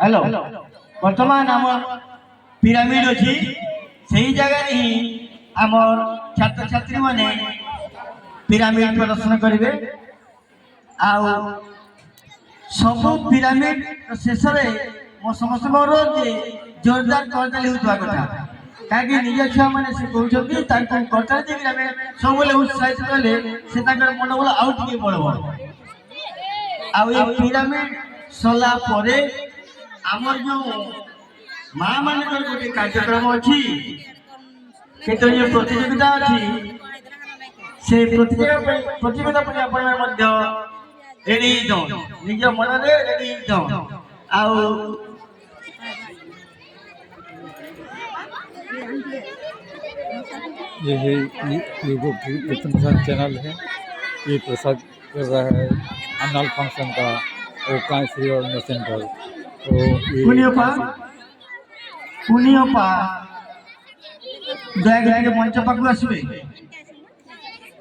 Hello बर्तमान आम pyramid अच्छी से जगह ही आम छात्र छात्री माने पिरामिड प्रदर्शन करेंगे सब पिरामिड शेष में मो समस्त अनुरोध जोरदार करताली होता कथा कहीं निज छुआ मैंने से कहते करताली आम सब उत्साहित कले से मनोबल आउ टे बढ़ पिरामिड सरला आमर जो माँ मान गोटे कार्यक्रम अच्छी जो प्रतियोगिता अच्छी से प्रतियोगिता पर आप रेडी निज मन में रेडी ये यूट्यूब चैनल है। ये प्रसाद कर रहा है अन्नाल फंक्शन का और श्री और सेंटर दया मंच पाक आसवे।